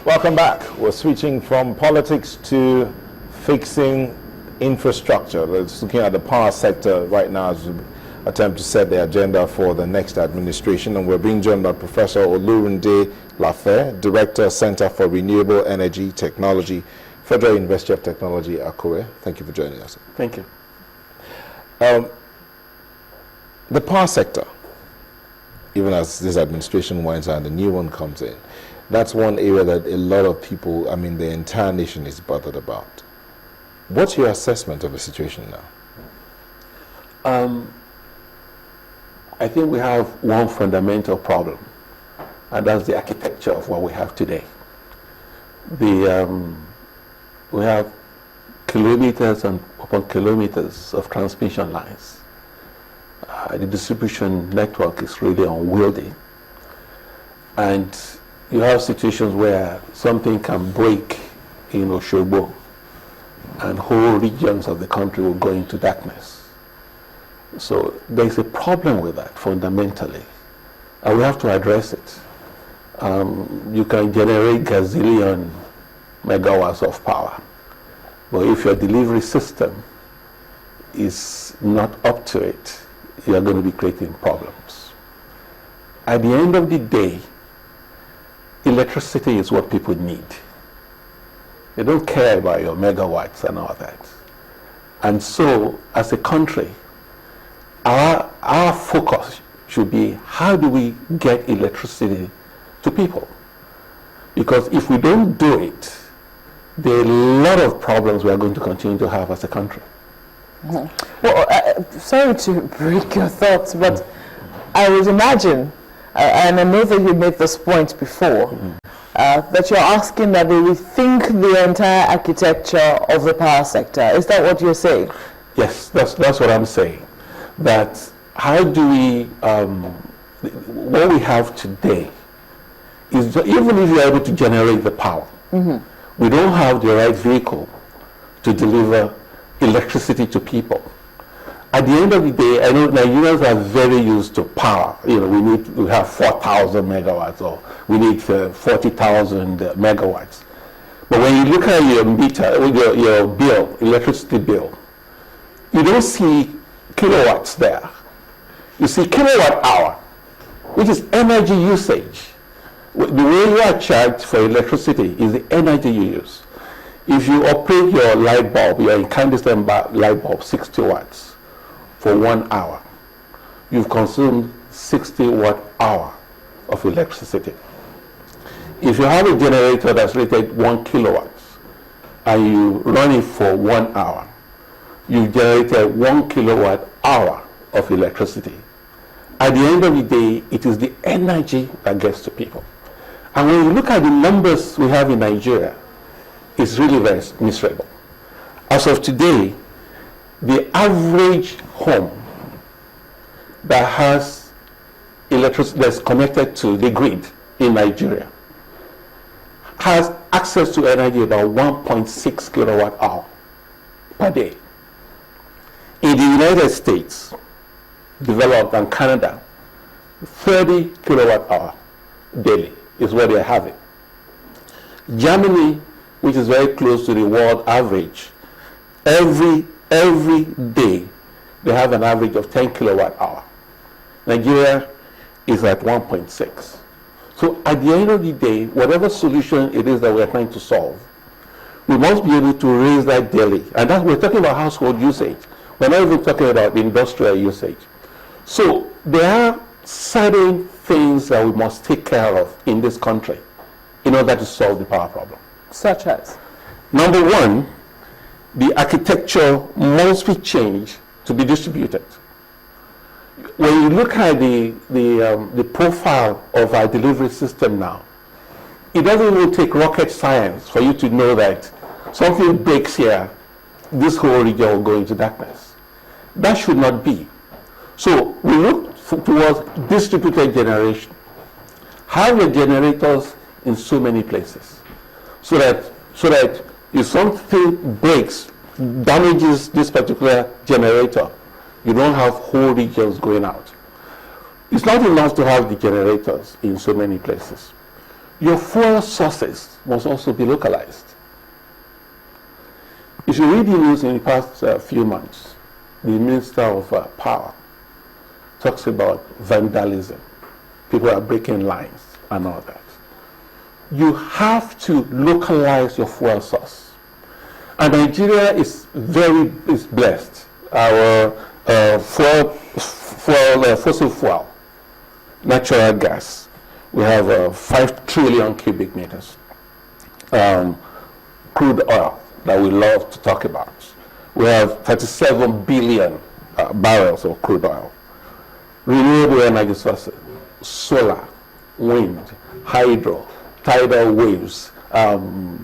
Welcome back. We're switching from politics to fixing infrastructure. Let's looking at the power sector right now as we attempt to set the agenda for the next administration. And we're being joined by Professor Olurinde Lafe, Director, Center for Renewable Energy Technology, Federal University of Technology, Akure. Thank you for joining us. Thank you. The power sector, even as this administration winds down, the new one comes in. That's one area that a lot of people, the entire nation is bothered about. What's your assessment of the situation now? I think we have one fundamental problem, and that's the architecture of what we have today. We have kilometers and upon kilometers of transmission lines. The distribution network is really unwieldy, and you have situations where something can break in Osogbo and whole regions of the country will go into darkness. So there's a problem with that fundamentally, and we have to address it. You can generate gazillion megawatts of power, but if your delivery system is not up to it, you are going to be creating problems. At the end of the day, electricity is what people need. They don't care about your megawatts and all that. And so, as a country, our focus should be how do we get electricity to people? Because if we don't do it, there are a lot of problems we are going to continue to have as a country. Well, sorry to break your thoughts, but I would imagine, and I know that you made this point before, that you're asking that they rethink the entire architecture of the power sector. Is that what you're saying? Yes, that's what I'm saying. That how do we, what we have today is that even if you're able to generate the power, we don't have the right vehicle to deliver electricity to people. At the end of the day, I know Nigerians are very used to power. You know, we have 4,000 megawatts, or we need 40,000 megawatts. But when you look at your meter, your bill, electricity bill, you don't see kilowatts there. You see kilowatt hour, which is energy usage. The way you are charged for electricity is the energy you use. If you operate your light bulb, your incandescent light bulb, 60 watts, for 1 hour, you've consumed 60 watt hour of electricity. If you have a generator that's rated 1 kilowatts and you run it for 1 hour, you've generated 1 kilowatt hour of electricity. At the end of the day, it is the energy that gets to people. And when you look at the numbers we have in Nigeria, it's really very miserable. As of today, the average home that has electricity that's connected to the grid in Nigeria has access to energy about 1.6 kilowatt hour per day. In the United States, developed, and Canada, 30 kilowatt hour daily is what they're having. Germany, which is very close to the world average, every day they have an average of 10 kilowatt hour. Nigeria is at 1.6. So at the end of the day, whatever solution it is that we're trying to solve, we must be able to raise that daily. And that's, we're talking about household usage. We're not even talking about industrial usage. So there are certain things that we must take care of in this country in order to solve the power problem. Such as? Number one, the architecture must be changed to be distributed. When you look at the profile of our delivery system now, it doesn't even take rocket science for you to know that something breaks here, this whole region will go into darkness. That should not be. So we look towards distributed generation. Have your generators in so many places, so that if something breaks, damages this particular generator, you don't have whole regions going out. It's not enough to have the generators in so many places. your fuel sources must also be localized. If you read the news in the past few months, the Minister of Power talks about vandalism. People are breaking lines and all that. You have to localize your fuel source. And Nigeria is blessed. Our fossil fuel, natural gas, we have 5 trillion cubic meters. Crude oil that we love to talk about. We have 37 billion barrels of crude oil. Renewable energy sources, solar, wind, hydro, tidal waves, geothermal,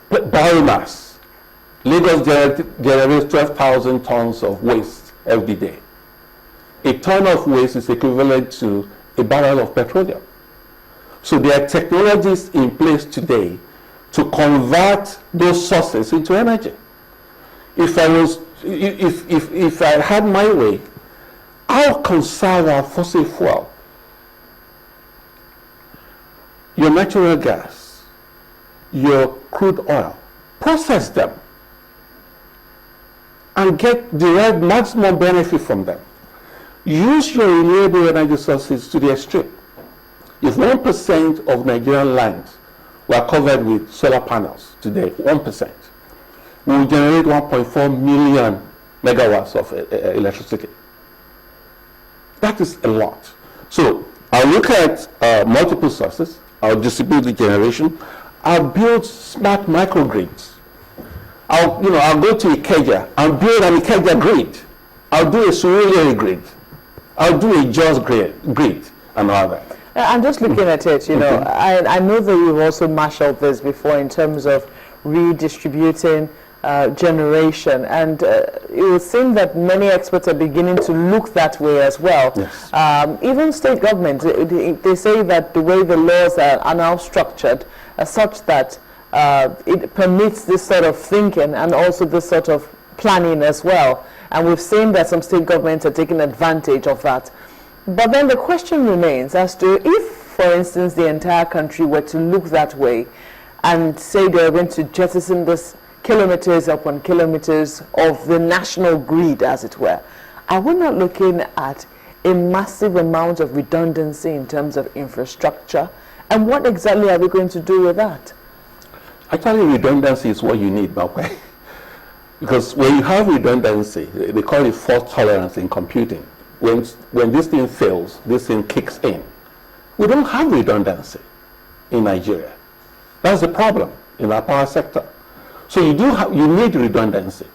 biomass. Lagos generates 12,000 tons of waste every day. A ton of waste is equivalent to a barrel of petroleum. So there are technologies in place today to convert those sources into energy. If I had my way, I'll conserve our fossil fuel. Your natural gas, your crude oil, process them and derive maximum benefit from them. Use your renewable energy sources to the extreme. If 1% of Nigerian lands were covered with solar panels today, 1%, we will generate 1.4 million megawatts of electricity. That is a lot. So I'll look at multiple sources. I'll distribute the generation. I'll build smart microgrids. I'll go to Ikeja and build an Ikeja grid. I'll do a Surulere grid. I'll do a Jos grid and all that. I'm just looking at it, I know that you've also marshaled this before in terms of redistributing generation, and it would seem that many experts are beginning to look that way as well. Yes. Even state governments, they say that the way the laws are now structured are such that it permits this sort of thinking and also this sort of planning as well. And we've seen that some state governments are taking advantage of that. But then the question remains as to if, for instance, the entire country were to look that way and say they're going to jettison this kilometers upon kilometers of the national grid, as it were, are we not looking at a massive amount of redundancy in terms of infrastructure? And what exactly are we going to do with that? Actually, redundancy is what you need, Malcolm. Because when you have redundancy, they call it fault tolerance in computing. When this thing fails, this thing kicks in. We don't have redundancy in Nigeria. That's the problem in our power sector. So you need redundancy.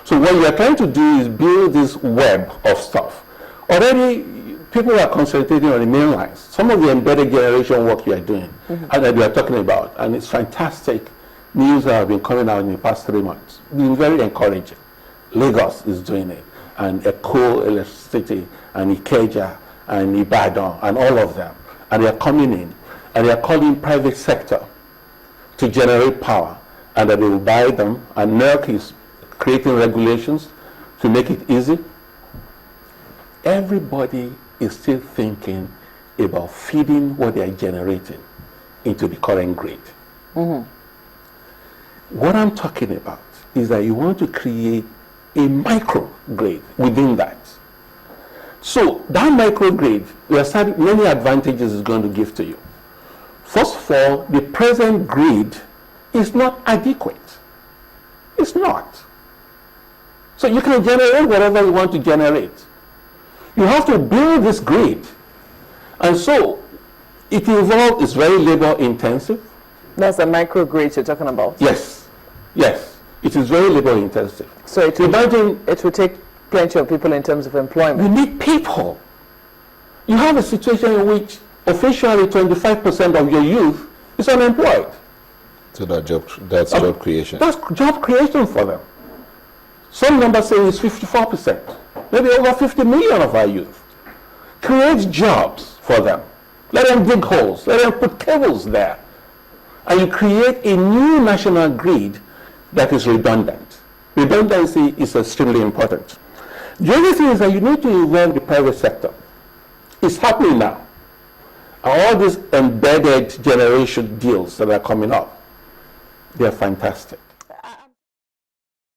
So what you are trying to do is build this web of stuff. Already, people are concentrating on the main lines. Some of the embedded generation work you are doing, and that we are talking about, and it's fantastic news that have been coming out in the past 3 months. Been very encouraging. Lagos is doing it, and Eco Electricity, and Ikeja, and Ibadan, and all of them. And they are coming in, and they are calling private sector to generate power, and that they will buy them, and NERC is creating regulations to make it easy. Everybody is still thinking about feeding what they are generating into the current grid. What I'm talking about is that you want to create a microgrid within that. So that microgrid, many advantages it's going to give to you. First of all, the present grid is not adequate. It's not. So you can generate whatever you want to generate. You have to build this grid. And so it involves, it's very labor intensive. That's the microgrid you're talking about? Yes. Yes. It is very labor intensive. So it will take plenty of people in terms of employment. You need people. You have a situation in which officially 25% of your youth is unemployed. So that's job creation. That's job creation for them. Some numbers say it's 54%. Maybe over 50 million of our youth. Create jobs for them. Let them dig holes. Let them put cables there. And you create a new national grid that is redundant. Redundancy is extremely important. The other thing is that you need to involve the private sector. It's happening now. all these embedded generation deals that are coming up, they're fantastic.